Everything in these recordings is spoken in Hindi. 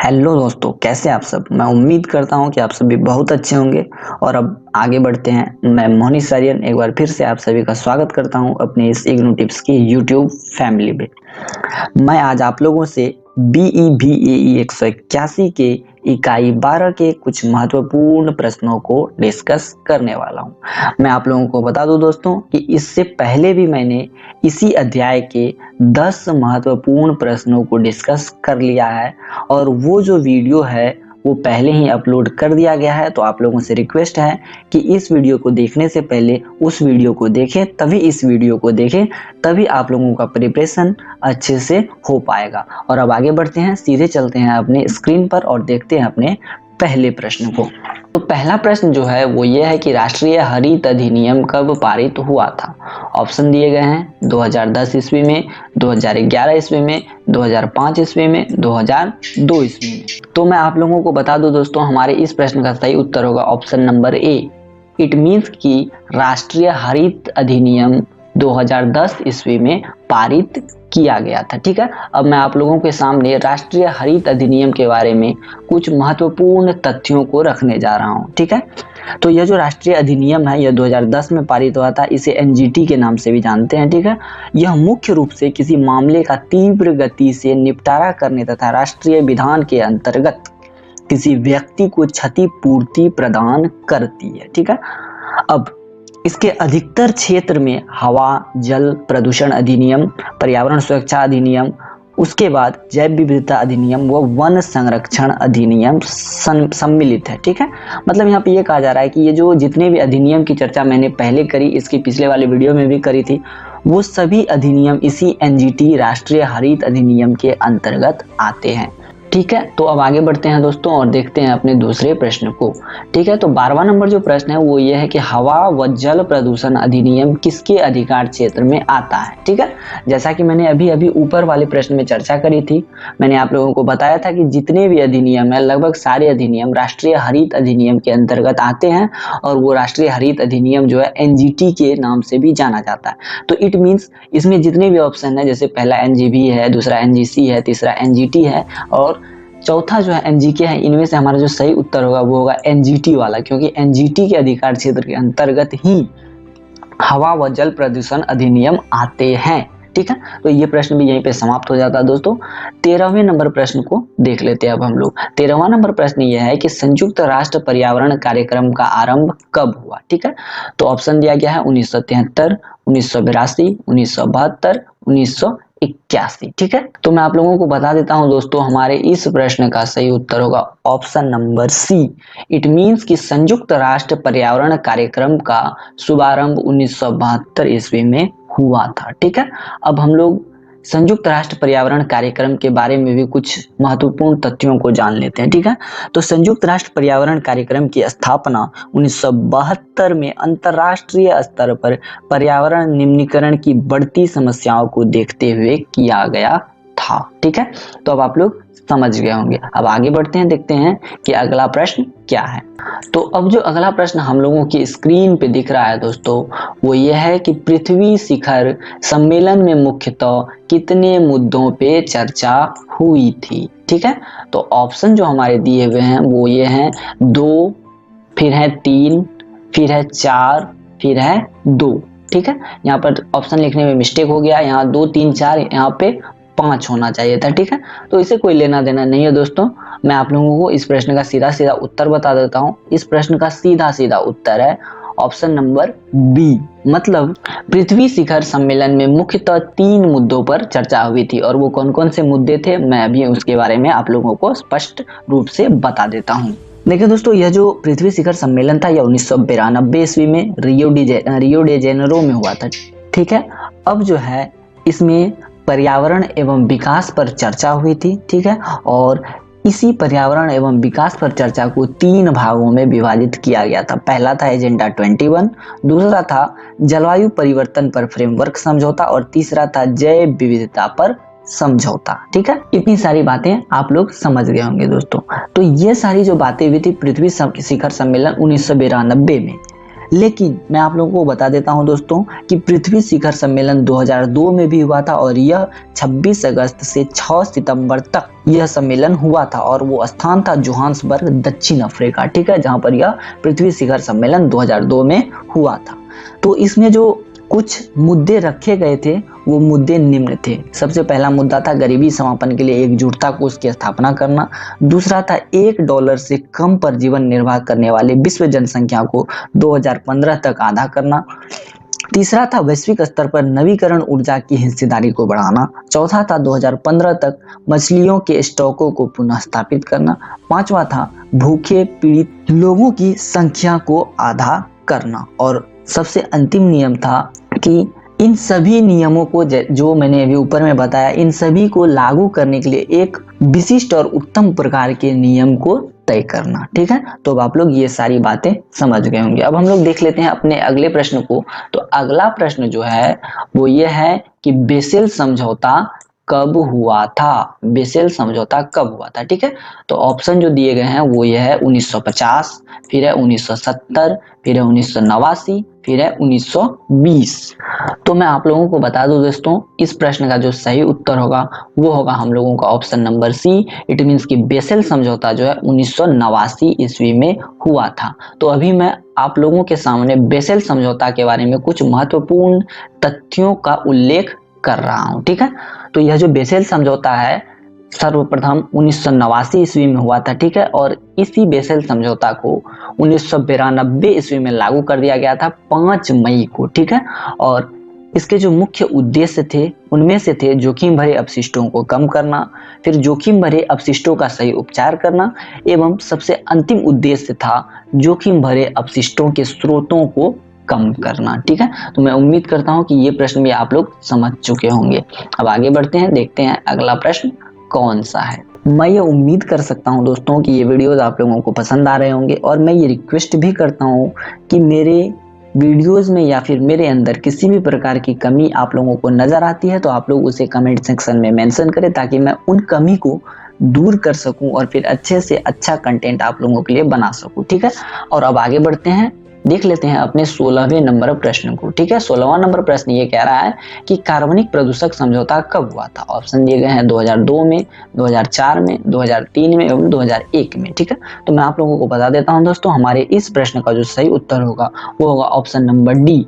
हेलो दोस्तों, कैसे आप सब। मैं उम्मीद करता हूं कि आप सभी बहुत अच्छे होंगे। और अब आगे बढ़ते हैं। मैं मोनिश आर्यन एक बार फिर से आप सभी का स्वागत करता हूं अपने इस इग्नू टिप्स की यूट्यूब फैमिली में। मैं आज आप लोगों से BEVAE 181 के इकाई 12 के कुछ महत्वपूर्ण प्रश्नों को डिस्कस करने वाला हूं। मैं आप लोगों को बता दूं दोस्तों कि इससे पहले भी मैंने इसी अध्याय के 10 महत्वपूर्ण प्रश्नों को डिस्कस कर लिया है और वो जो वीडियो है वो पहले ही अपलोड कर दिया गया है। तो आप लोगों से रिक्वेस्ट है कि इस वीडियो को देखने से पहले उस वीडियो को देखें, तभी इस वीडियो को देखें, तभी आप लोगों का प्रिपरेशन अच्छे से हो पाएगा। और अब आगे बढ़ते हैं, सीधे चलते हैं अपने स्क्रीन पर और देखते हैं अपने पहले प्रश्न को। तो पहला प्रश्न जो है वो ये है कि राष्ट्रीय हरित अधिनियम कब पारित हुआ था। ऑप्शन दिए गए हैं 2010 ईस्वी में, 2011 ईस्वी में, 2005 ईस्वी में, 2002 ईस्वी में। तो मैं आप लोगों को बता दूं दोस्तों, हमारे इस प्रश्न का सही उत्तर होगा option number A. It means कि राष्ट्रीय हरित अधिनियम 2010 ईस्वी में पारित किया गया था। ठीक है, अब मैं आप लोगों के सामने राष्ट्रीय हरित अधिनियम के बारे में कुछ महत्वपूर्ण तथ्यों को रखने जा रहा हूं। ठीक है, तो यह जो राष्ट्रीय अधिनियम है यह 2010 में पारित हुआ था। इसे NGT के नाम से भी जानते हैं। ठीक है, यह मुख्य रूप से किसी मामले का तीव्र गति से निपटारा करने तथा राष्ट्रीय विधान के अंतर्गत किसी व्यक्ति को क्षतिपूर्ति प्रदान करती है। ठीक है, अब इसके अधिकतर क्षेत्र में हवा जल प्रदूषण अधिनियम, पर्यावरण सुरक्षा अधिनियम, उसके बाद जैव विविधता अधिनियम व वन संरक्षण अधिनियम सम्मिलित है। ठीक है, मतलब यहाँ पे ये कहा जा रहा है कि ये जो जितने भी अधिनियम की चर्चा मैंने पहले करी, इसके पिछले वाले वीडियो में भी करी थी, वो सभी अधिनियम इसी NGT राष्ट्रीय हरित अधिनियम के अंतर्गत आते हैं। ठीक है, तो अब आगे बढ़ते हैं दोस्तों और देखते हैं अपने दूसरे प्रश्न को। ठीक है, तो 12वां नंबर जो प्रश्न है वो ये है कि हवा व जल प्रदूषण अधिनियम किसके अधिकार क्षेत्र में आता है। ठीक है, जैसा कि मैंने अभी ऊपर वाले प्रश्न में चर्चा करी थी, मैंने आप लोगों को बताया था कि जितने भी अधिनियम है लगभग सारे अधिनियम राष्ट्रीय हरित अधिनियम के अंतर्गत आते हैं और वो राष्ट्रीय हरित अधिनियम जो है NGT के नाम से भी जाना जाता है। तो इट मीन्स इसमें जितने भी ऑप्शन है, जैसे पहला NGV है, दूसरा NGC है, तीसरा NGT है और चौथा जो है NGK है, इनमें से हमारा जो सही उत्तर होगा वो होगा NGT वाला, क्योंकि NGT के अधिकार क्षेत्र के अंतर्गत ही हवा व जल प्रदूषण अधिनियम आते हैं। ठीक है, तो ये प्रश्न भी यहीं पे समाप्त हो जाता है दोस्तों। 13वें नंबर प्रश्न को देख लेते हैं अब हम लोग। 13वां नंबर प्रश्न ये है कि संयुक्त राष्ट्र पर्यावरण कार्यक्रम का आरंभ कब हुआ। ठीक है, तो ऑप्शन दिया गया है 1973, 1982, 1972, 1981। ठीक है, तो मैं आप लोगों को बता देता हूं दोस्तों, हमारे इस प्रश्न का सही उत्तर होगा option number C. It means कि संयुक्त राष्ट्र पर्यावरण कार्यक्रम का शुभारंभ 1972 ईस्वी में हुआ था। ठीक है, अब हम लोग संयुक्त राष्ट्र पर्यावरण कार्यक्रम के बारे में भी कुछ महत्वपूर्ण तथ्यों को जान लेते हैं। ठीक है, तो संयुक्त राष्ट्र पर्यावरण कार्यक्रम की स्थापना 1972 में अंतर्राष्ट्रीय स्तर पर पर्यावरण निम्नीकरण की बढ़ती समस्याओं को देखते हुए किया गया था। ठीक है, तो अब आप लोग समझ गए होंगे। अब आगे बढ़ते हैं, देखते हैं कि अगला प्रश्न क्या है। तो अब जो अगला प्रश्न हम लोगों की स्क्रीन पे दिख रहा है दोस्तों, वो ये है कि पृथ्वी शिखर सम्मेलन में मुख्यतः कितने मुद्दों पे चर्चा हुई थी। ठीक है, तो ऑप्शन जो हमारे दिए हुए हैं वो ये हैं 2, फिर है 3, फिर है 4, फिर है 2। ठीक है, यहाँ पर ऑप्शन लिखने में मिस्टेक हो गया, यहाँ 2, 3, 4, यहाँ पे 5 होना चाहिए था। ठीक है, तो इसे कोई लेना देना नहीं है दोस्तों। मैं आप लोगों को इस प्रश्न का सीधा सीधा उत्तर बता देता हूं। इस प्रश्न का सीधा सीधा उत्तर है ऑप्शन नंबर बी। मतलब पृथ्वी शिखर सम्मेलन में मुख्यतः 3 मुद्दों पर चर्चा हुई थी, और वो कौन कौन से मुद्दे थे मैं अभी उसके बारे में आप लोगों को स्पष्ट रूप से बता देता हूँ। देखिए दोस्तों, यह जो पृथ्वी शिखर सम्मेलन था यह 1992 ईस्वी में रियो डे जेनेरो में हुआ था। ठीक है, अब जो है इसमें पर्यावरण एवं विकास पर चर्चा हुई थी। ठीक है, और इसी पर्यावरण एवं विकास पर चर्चा को 3 भागों में विभाजित किया गया था। पहला था एजेंडा 21, दूसरा था जलवायु परिवर्तन पर फ्रेमवर्क समझौता और तीसरा था जैव विविधता पर समझौता। ठीक है, इतनी सारी बातें आप लोग समझ गए होंगे दोस्तों। तो ये सारी जो बातें हुई थी पृथ्वी शिखर सम्मेलन 1992 में, लेकिन मैं आप लोगों को बता देता हूं दोस्तों कि पृथ्वी शिखर सम्मेलन 2002 में भी हुआ था और यह 26 अगस्त से 6 सितंबर तक यह सम्मेलन हुआ था और वो स्थान था जोहान्सबर्ग, दक्षिण अफ्रीका, ठीक है, जहां पर यह पृथ्वी शिखर सम्मेलन 2002 में हुआ था। तो इसमें जो कुछ मुद्दे रखे गए थे वो मुद्दे निम्न थे। सबसे पहला मुद्दा था गरीबी समापन के लिए एकजुटता कोष की स्थापना करना। दूसरा था $1 से कम पर जीवन निर्वाह करने वाले विश्व जनसंख्या को 2015 तक आधा करना। तीसरा था वैश्विक स्तर पर नवीकरण ऊर्जा की हिस्सेदारी को बढ़ाना। चौथा था 2015 तक मछलियों के स्टॉकों को पुनः स्थापित करना। पांचवा था भूखे पीड़ित लोगों की संख्या को आधा करना। और सबसे अंतिम नियम था कि इन सभी नियमों को जो मैंने अभी ऊपर में बताया, इन सभी को लागू करने के लिए एक विशिष्ट और उत्तम प्रकार के नियम को तय करना। ठीक है, तो अब आप लोग ये सारी बातें समझ गए होंगे। अब हम लोग देख लेते हैं अपने अगले प्रश्न को। तो अगला प्रश्न जो है वो ये है कि बेसेल समझौता कब हुआ था? बेसेल समझौता कब हुआ था? ठीक है, तो ऑप्शन जो दिए गए हैं वो ये है 1950, फिर है 1970, फिर है 1989, फिर है 1920। तो मैं आप लोगों को बता दूं दोस्तों, इस प्रश्न का जो सही उत्तर होगा वो होगा हम लोगों का option number C. It means कि बेसेल समझौता जो है 1989 ईस्वी में हुआ था। तो अभी मैं आप लोगों के सामने बेसेल समझौता के बारे में कुछ महत्वपूर्ण तथ्यों का उल्लेख कर रहा हूं। ठीक है, तो यह जो बेसेल समझौता है सर्वप्रथम 1989 ईस्वी में हुआ था। ठीक है, और इसी बेसेल समझौता को 1992 ईस्वी में लागू कर दिया गया था 5 मई को। ठीक है, और इसके जो मुख्य उद्देश्य थे उनमें से थे जोखिम भरे अपशिष्टों को कम करना, फिर जोखिम भरे अपशिष्टों का सही उपचार करना, एवं सबसे अंतिम उद्देश्य था जोखिम भरे अपशिष्टों के स्रोतों को कम करना। ठीक है, तो मैं उम्मीद करता हूं कि ये प्रश्न भी आप लोग समझ चुके होंगे। अब आगे बढ़ते हैं, देखते हैं अगला प्रश्न कौन सा है। मैं ये उम्मीद कर सकता हूं दोस्तों कि ये वीडियोस आप लोगों को पसंद आ रहे होंगे और मैं ये रिक्वेस्ट भी करता हूं कि मेरे वीडियोस में या फिर मेरे अंदर किसी भी प्रकार की कमी आप लोगों को नजर आती है तो आप लोग उसे कमेंट सेक्शन में मेंशन करें ताकि मैं उन कमी को दूर कर सकूं और फिर अच्छे से अच्छा कंटेंट आप लोगों के लिए बना सकूं। ठीक है, और अब आगे बढ़ते हैं, देख लेते हैं अपने 16वें नंबर प्रश्न को। ठीक है, 16वां नंबर प्रश्न ये कह रहा है कि कार्बनिक प्रदूषक समझौता कब हुआ था? ऑप्शन दिए गए हैं 2002 में, 2004 में, 2003 में एवं 2001 में। ठीक है, तो मैं आप लोगों को बता देता हूं दोस्तों, हमारे इस प्रश्न का जो सही उत्तर होगा वो होगा option number D.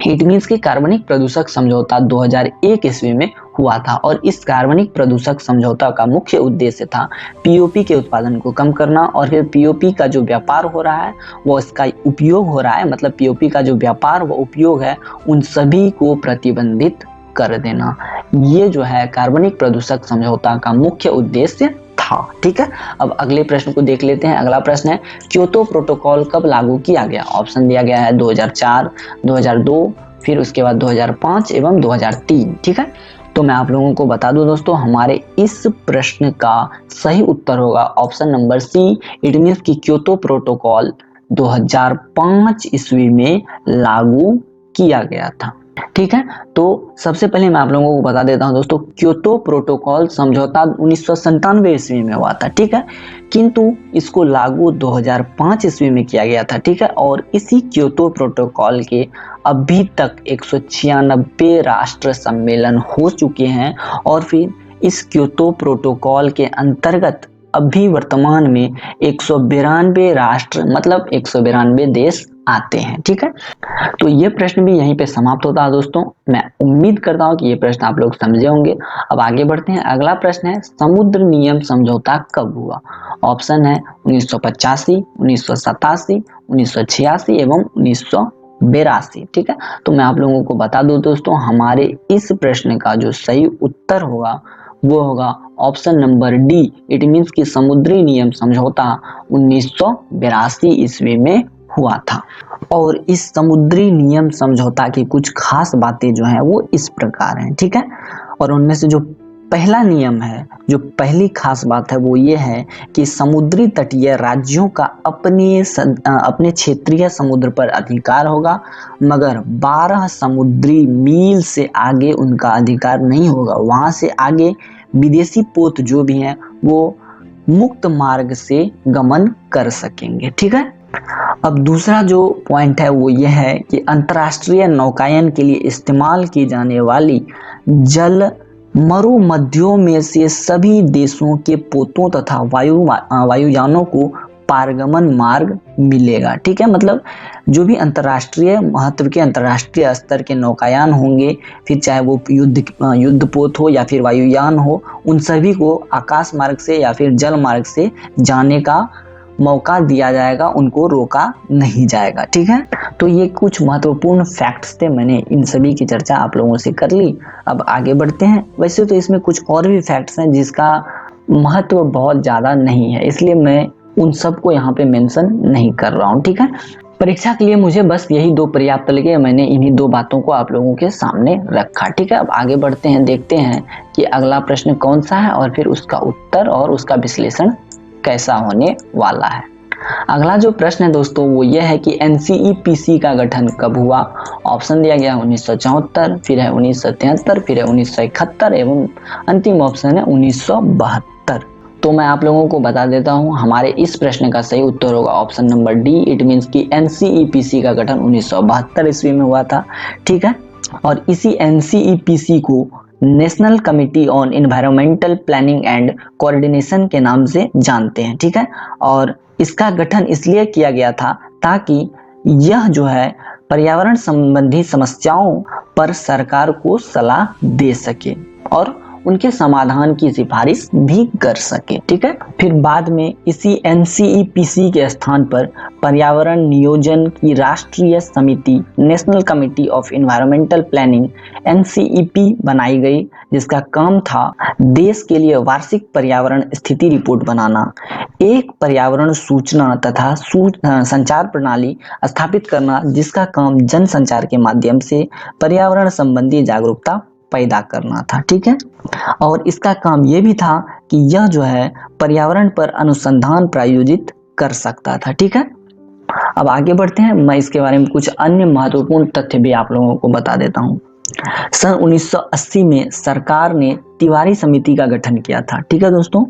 It means कि कार्बनिक प्रदूषक समझौता 2001 ईस्वी में हुआ था और इस कार्बनिक प्रदूषक समझौता का मुख्य उद्देश्य था पीओपी के उत्पादन को कम करना और फिर पीओपी का जो व्यापार हो रहा है वो इसका उपयोग हो रहा है, मतलब पीओपी का जो व्यापार व उपयोग है उन सभी को प्रतिबंधित कर देना। ये जो है कार्बनिक प्रदूषक समझौता का मुख्य उद्देश्य था। ठीक है, अब अगले प्रश्न को देख लेते हैं। अगला प्रश्न है क्योतो प्रोटोकॉल कब लागू किया गया? ऑप्शन दिया गया है 2004, 2002, फिर उसके बाद 2005 एवं 2003। ठीक है, तो मैं आप लोगों को बता दूं दोस्तों, हमारे इस प्रश्न का सही उत्तर होगा option number C. It means कि क्योतो प्रोटोकॉल 2005 ईस्वी में लागू किया गया था। ठीक है, तो सबसे पहले मैं आप लोगों को बता देता हूं दोस्तों, क्योतो प्रोटोकॉल समझौता 1997 ईस्वी में हुआ था। ठीक है, किंतु इसको लागू 2005 ईस्वी में किया गया था। ठीक है, और इसी क्योतो प्रोटोकॉल के अभी तक 196 राष्ट्र सम्मेलन हो चुके हैं और फिर इस क्योतो प्रोटोकॉल के अंतर्गत अभी वर्तमान में 192 राष्ट्र मतलब 192 देश आते हैं। ठीक है, तो ये प्रश्न भी यहीं पे समाप्त होता है दोस्तों। मैं उम्मीद करता हूँ कि ये प्रश्न आप लोग समझे होंगे। अब आगे बढ़ते हैं, अगला प्रश्न है समुद्र नियम समझौता कब हुआ? ऑप्शन है 1985, 1987, 1986 एवं 1982। ठीक है, तो मैं आप लोगों को बता दूं दोस्तों, हमारे इस प्रश्न का जो सही उत्तर होगा वो होगा option number D. It means कि समुद्री नियम समझौता 1982 ईस्वी में हुआ था। और इस समुद्री नियम समझौता की कुछ खास बातें जो हैं वो इस प्रकार हैं। ठीक है, और उनमें से जो पहला नियम है, जो पहली खास बात है वो ये है कि समुद्री तटीय राज्यों का अपने क्षेत्रीय समुद्र पर अधिकार होगा, मगर 12 समुद्री मील से आगे उनका अधिकार नहीं होगा। वहां से आगे विदेशी पोत जो भी हैं वो मुक्त मार्ग से गमन कर सकेंगे। ठीक है, अब दूसरा जो पॉइंट है वो ये है कि अंतर्राष्ट्रीय नौकायन के लिए इस्तेमाल की जाने वाली जल मरुमध्यों में से सभी देशों के पोतों तथा वायुयानों को पारगमन मार्ग मिलेगा। ठीक है, मतलब जो भी अंतर्राष्ट्रीय महत्व के अंतर्राष्ट्रीय स्तर के नौकायान होंगे, फिर चाहे वो युद्धपोत हो या फिर वायुयान हो, उन सभी को आकाश मार्ग से या फिर जल मार्ग से जाने का मौका दिया जाएगा, उनको रोका नहीं जाएगा। ठीक है, तो ये कुछ महत्वपूर्ण फैक्ट्स थे, मैंने इन सभी की चर्चा आप लोगों से कर ली। अब आगे बढ़ते हैं। वैसे तो इसमें कुछ और भी फैक्ट्स हैं जिसका महत्व बहुत ज़्यादा नहीं है, इसलिए मैं उन सबको यहाँ पे मेंशन नहीं कर रहा हूँ। ठीक है, परीक्षा के लिए मुझे बस यही दो पर्याप्त लगे, मैंने इन्हीं दो बातों को आप लोगों के सामने रखा। ठीक है, अब आगे बढ़ते हैं, देखते हैं कि अगला प्रश्न कौन सा है और फिर उसका उत्तर और उसका विश्लेषण कैसा होने वाला है। अगला जो प्रश्न है दोस्तों वो ये है कि NCEPC का गठन कब हुआ। ऑप्शन दिया गया 1974, फिर है 1973, फिर है 1971 एवं अंतिम ऑप्शन है 1972। तो मैं आप लोगों को बता देता हूं, हमारे इस प्रश्न का सही उत्तर होगा option number D. It means कि NCEPC का गठन 1972 ईस्वी में हुआ था। ठीक है, और इसी NCEPC को national committee on environmental planning and coordination के नाम से जानते हैं। ठीक है, और इसका गठन इसलिए किया गया था ताकि यह जो है पर्यावरण संबंधी समस्याओं पर सरकार को सलाह दे सके और उनके समाधान की सिफारिश भी कर सके। ठीक है, फिर बाद में इसी NCEPC के स्थान पर पर्यावरण नियोजन की राष्ट्रीय समिति national committee of environmental planning NCEP बनाई गई, जिसका काम था देश के लिए वार्षिक पर्यावरण स्थिति रिपोर्ट बनाना, एक पर्यावरण सूचना तथा संचार प्रणाली स्थापित करना जिसका काम जन संचार के माध्यम से पर्यावरण संबंधी जागरूकता पैदा करना था। ठीक है, और इसका काम यह भी था कि यह जो है पर्यावरण पर अनुसंधान प्रायोजित कर सकता था। ठीक है, अब आगे बढ़ते हैं, मैं इसके बारे में कुछ अन्य महत्वपूर्ण तथ्य भी आप लोगों को बता देता हूं। सन 1980 में सरकार ने तिवारी समिति का गठन किया था। ठीक है दोस्तों,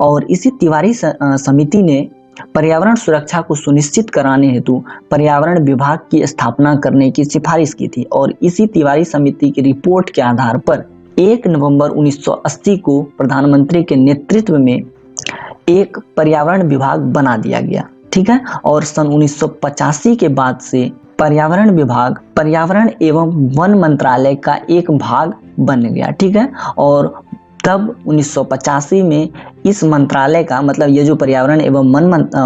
और इसी तिवारी समिति ने पर्यावरण सुरक्षा को सुनिश्चित कराने हेतु पर्यावरण विभाग की स्थापना करने की सिफारिश की थी, और इसी तिवारी समिति की रिपोर्ट के आधार पर 1 नवंबर 1980 को प्रधानमंत्री के नेतृत्व में एक पर्यावरण विभाग बना दिया गया। ठीक है, और सन 1985 के बाद से पर्यावरण विभाग पर्यावरण एवं वन मंत्रालय का एक भाग बन गया। ठीक है, और तब 1985 में इस मंत्रालय का मतलब ये जो पर्यावरण एवं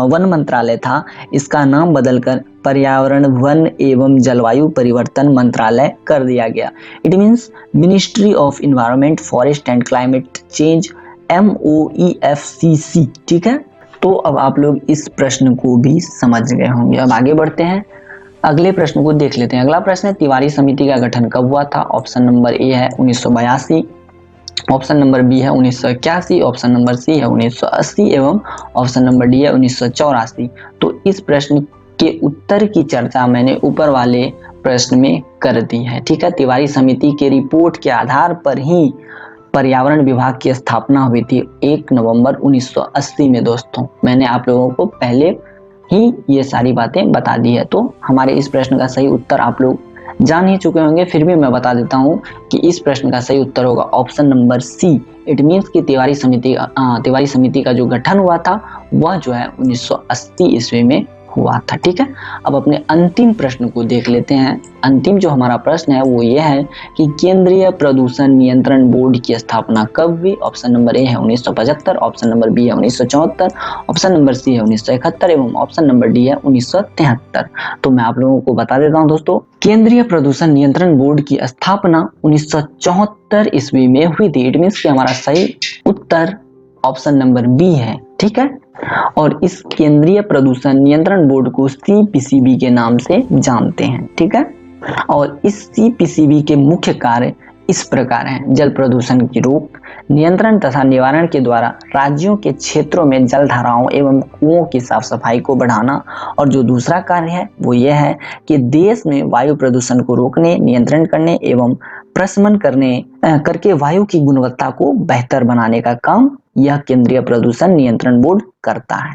वन मंत्रालय था, इसका नाम बदलकर पर्यावरण वन एवं जलवायु परिवर्तन मंत्रालय कर दिया गया। It means ministry of environment forest and climate change, MOEFCC। ठीक है, तो अब आप लोग इस प्रश्न को भी समझ गए होंगे। अब आगे बढ़ते हैं, अगले प्रश्न को देख लेते हैं। अगला प्रश्न है तिवारी समिति का गठन कब हुआ था। ऑप्शन नंबर ए है 1982, ऑप्शन नंबर बी है 1981, ऑप्शन नंबर सी है 1980 एवं ऑप्शन नंबर डी है 1984। तो इस प्रश्न के उत्तर की चर्चा मैंने ऊपर वाले प्रश्न में कर दी है। ठीक है, तिवारी समिति के रिपोर्ट के आधार पर ही पर्यावरण विभाग की स्थापना हुई थी 1 नवंबर 1980 में। दोस्तों, मैंने आप लोगों को पहले ही ये सारी बातें बता दी है, तो हमारे इस प्रश्न का सही उत्तर आप लोग जान ही चुके होंगे, फिर भी मैं बता देता हूँ कि इस प्रश्न का सही उत्तर होगा option number C. It means कि तिवारी समिति का जो गठन हुआ था वह जो है 1980 ईस्वी में हुआ था। ठीक है, अब अपने अंतिम प्रश्न को देख लेते हैं। अंतिम जो हमारा प्रश्न है वो ये है कि केंद्रीय प्रदूषण नियंत्रण बोर्ड की स्थापना कब हुई। ऑप्शन नंबर ए है 1975, ऑप्शन नंबर बी है 1974, ऑप्शन नंबर सी है 1971 एवं ऑप्शन नंबर डी है 1973। तो मैं आप लोगों को बता देता हूं दोस्तों, केंद्रीय प्रदूषण नियंत्रण बोर्ड की स्थापना 1974 ईस्वी में हुई थी। इट मीन्स कि हमारा सही उत्तर ऑप्शन नंबर बी है। ठीक है, और इस केंद्रीय प्रदूषण नियंत्रण बोर्ड को CPCB के नाम से जानते हैं। ठीक है, और इस CPCB के मुख्य कार्य इस प्रकार हैं: जल प्रदूषण की रोक, नियंत्रण तथा निवारण के द्वारा राज्यों के क्षेत्रों में जल धाराओं एवं कुओं की साफ सफाई को बढ़ाना, और जो दूसरा कार्य है वो ये है कि देश में वायु प्रदूषण को रोकने, नियंत्रण करने एवं प्रशमन करके वायु की गुणवत्ता को बेहतर बनाने का काम यह केंद्रीय प्रदूषण नियंत्रण बोर्ड करता है।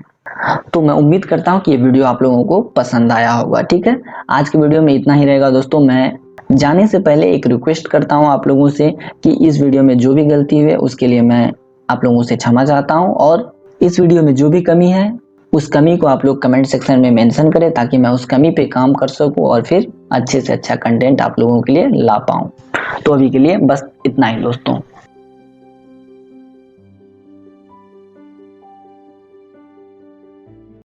तो मैं उम्मीद करता हूँ कि ये वीडियो आप लोगों को पसंद आया होगा। ठीक है, आज के वीडियो में इतना ही रहेगा दोस्तों। मैं जाने से पहले एक रिक्वेस्ट करता हूँ आप लोगों से कि इस वीडियो में जो भी गलती हुई उसके लिए मैं आप लोगों से क्षमा चाहता हूँ, और इस वीडियो में जो भी कमी है उस कमी को आप लोग कमेंट सेक्शन में मेंशन करें ताकि मैं उस कमी पे काम कर सकूं और फिर अच्छे से अच्छा कंटेंट आप लोगों के लिए ला पाऊं। तो अभी के लिए बस इतना ही दोस्तों।